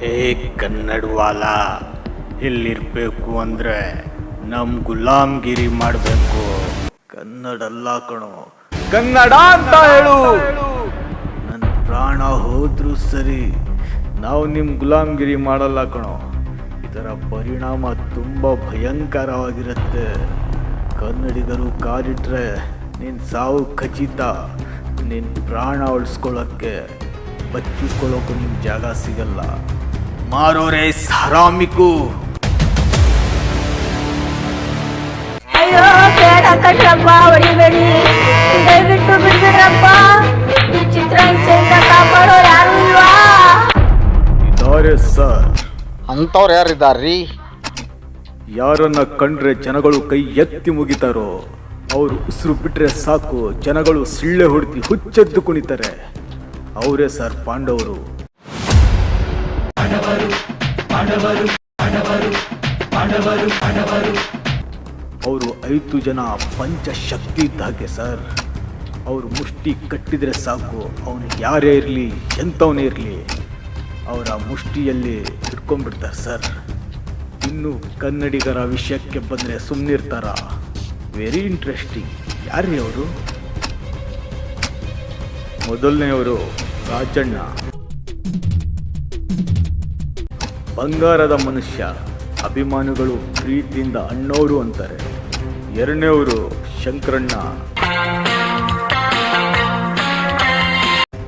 ಏ ಕನ್ನಡವಾಲ, ಇಲ್ಲಿರ್ಬೇಕು ಅಂದ್ರೆ ನಮ್ ಗುಲಾಮ್ಗಿರಿ ಮಾಡಬೇಕು. ಕನ್ನಡ ಅಲ್ಲ ಕಣೋ, ಕನ್ನಡ ಅಂತ ಹೇಳು. ನನ್ನ ಪ್ರಾಣ ಹೋದ್ರೂ ಸರಿ, ನಾವು ನಿಮ್ ಗುಲಾಮ್ಗಿರಿ ಮಾಡಲ್ಲ ಕಣೋ. ಇದರ ಪರಿಣಾಮ ತುಂಬ ಭಯಂಕರವಾಗಿರುತ್ತೆ. ಕನ್ನಡಿಗರು ಕಾಲಿಟ್ರೆ ನಿನ್ನ ಸಾವು ಖಚಿತ. ನಿನ್ನ ಪ್ರಾಣ ಉಳಿಸ್ಕೊಳ್ಳೋಕ್ಕೆ ಬಚ್ಚಿಟ್ಕೊಳ್ಳೋಕ್ಕೂ ನಿಮ್ಗೆ ಜಾಗ ಸಿಗಲ್ಲ. ಮಾರೋರೇ ಹರಾಮಿಕು. ಅಯ್ಯೋ ಬೇಡ ಕಟ್ರಪ್ಪ, ಹೊಡಿಬೇಡಿ, ದಯವಿಟ್ಟು ಬಿಡ್ಬಿಡ್ರಪ್ಪ. ಈ ಚಿತ್ರಹಿಂಸೆಯಿಂದ ಕಾಪಾಡೋ ಯಾರು ಇಲ್ವಾ? ಇದ್ದಾರೆ ಸರ್. ಅಂಥವ್ರು ಯಾರಿದ್ದಾರ್ರಿ? ಯಾರನ್ನ ಕಂಡ್ರೆ ಜನಗಳು ಕೈ ಎತ್ತಿ ಮುಗಿತಾರೋ ಅವರು ಉಸಿರು ಬಿಟ್ರೆ ಸಾಕು, ಜನಗಳು ಸಿಳ್ಳೆ ಹೊಡೆದಿ ಹುಚ್ಚೆದ್ದು ಕುಣಿತಾರೆ. ಅವರೇ ಸರ್ ಪಾಂಡವರು. ಅವರು 5 ಜನ ಪಂಚಶಕ್ತಿ ಇದ್ದ ಹಾಗೆ ಸರ್. ಅವರು ಮುಷ್ಟಿ ಕಟ್ಟಿದ್ರೆ ಸಾಕು, ಅವನು ಯಾರೇ ಇರಲಿ, ಎಂಥವನೇ ಇರಲಿ, ಅವರ ಮುಷ್ಟಿಯಲ್ಲಿ ಹಿಡ್ಕೊಂಡ್ಬಿಡ್ತಾರೆ ಸರ್. ಇನ್ನು ಕನ್ನಡಿಗರ ವಿಷಯಕ್ಕೆ ಬಂದರೆ ಸುಮ್ಮನಿರ್ತಾರ? Very interesting. ಯಾರ್ರೀ ಅವರು? ಮೊದಲನೆಯವರು ರಾಜಣ್ಣ, ಬಂಗಾರದ ಮನುಷ್ಯ. ಅಭಿಮಾನಿಗಳು ಪ್ರೀತಿಯಿಂದ ಅಣ್ಣವರು ಅಂತಾರೆ. ಎರಡನೇವರು ಶಂಕರಣ್ಣ,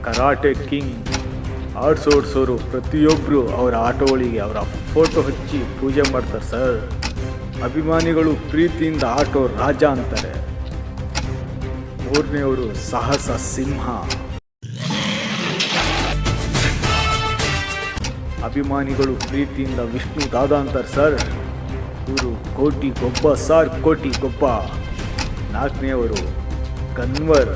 ಕರಾಟೆ ಕಿಂಗ್. ಆಡ್ಸೋಡ್ಸೋರು ಪ್ರತಿಯೊಬ್ಬರು ಅವರ ಆಟೋಗಳಿಗೆ ಅವರ ಫೋಟೋ ಹಚ್ಚಿ ಪೂಜೆ ಮಾಡ್ತಾರೆ ಸರ್. ಅಭಿಮಾನಿಗಳು ಪ್ರೀತಿಯಿಂದ ಆಟೋ ರಾಜ ಅಂತಾರೆ. ಮೂರನೆಯವರು ಸಾಹಸ ಸಿಂಹ. ಅಭಿಮಾನಿಗಳು ಪ್ರೀತಿಯಿಂದ ವಿಷ್ಣು ದಾದ ಅಂತಾರೆ ಸರ್. ಇವರು ಕೋಟಿ ಗೊಬ್ಬ ಸರ್, ಕೋಟಿ ಗೊಬ್ಬ. ನಾಲ್ಕನೆಯವರು ಕನ್ವರ್.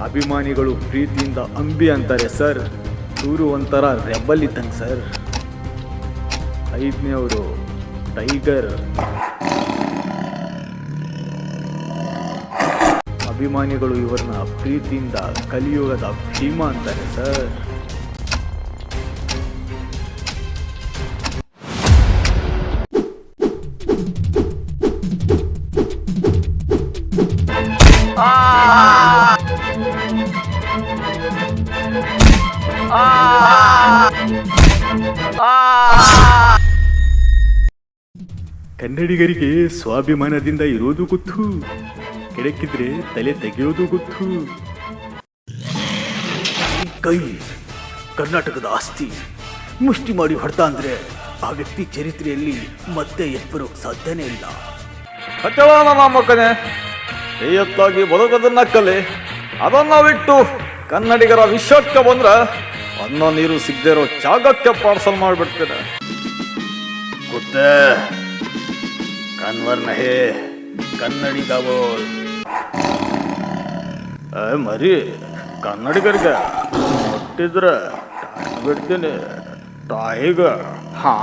ಅಭಿಮಾನಿಗಳು ಪ್ರೀತಿಯಿಂದ ಅಂಬಿ ಅಂತಾರೆ ಸರ್. ಇವರು ಒಂಥರ ರೆಬಲ್ ಇದ್ದಂಗೆ ಸರ್. ಐದನೆಯವರು ಟೈಗರ್. ಅಭಿಮಾನಿಗಳು ಇವರನ್ನ ಪ್ರೀತಿಯಿಂದ ಕಲಿಯುಗದ ಭೀಮ ಅಂತಾರೆ ಸರ್. ಕನ್ನಡಿಗರಿಗೆ ಸ್ವಾಭಿಮಾನದಿಂದ ಇರೋದು ಗೊತ್ತು, ಕೆಡಕಿದ್ರೆ ತಲೆ ತೆಗೆಯೋದು ಗೊತ್ತು. ಈ ಕೈ ಕರ್ನಾಟಕದ ಆಸ್ತಿ. ಮುಷ್ಟಿ ಮಾಡಿ ಹೊಡೆತ ಅಂದ್ರೆ ಆ ವ್ಯಕ್ತಿ ಚರಿತ್ರೆಯಲ್ಲಿ ಮತ್ತೆ ಎಬ್ಬರೋಕ್ ಸಾಧ್ಯನೇ ಇಲ್ಲ. ಸತ್ಯವಾದ ಮಕ್ಕನೇ, ಕೈಯತ್ತಾಗಿ ಬದುಕೋದನ್ನ ಕಲೆ. ಅದನ್ನ ಬಿಟ್ಟು ಕನ್ನಡಿಗರ ವಿಷಯಕ್ಕೆ ಬಂದ್ರೆ ಅನ್ನ ನೀರು ಸಿಗದೇ ಇರೋ ಜಾಗಕ್ಕೆ ಪಾರ್ಸಲ್ ಮಾಡಿಬಿಡ್ತೇನೆ. ಗೊತ್ತೇ ಕನ್ವರ್ ನಹೇ ಕನ್ನಡಿಗ ಬೋಲ್. ಮರಿ ಕನ್ನಡಿಗರಿಗೆ ಮುಟ್ಟಿದ್ರೆ ಬಿಡ್ತೀನಿ ಟೈಗರ್. ಹಾ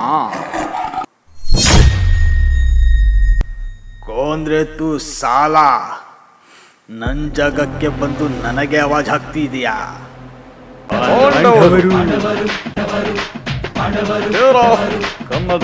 ಕೊಂದ್ರೆ ತೂ ಸಾಲ. ನನ್ ಜಾಗಕ್ಕೆ ಬಂದು ನನಗೆ ಆವಾಜ್ ಹಾಕ್ತಿದೀಯಾ? ಕನ್ನಡ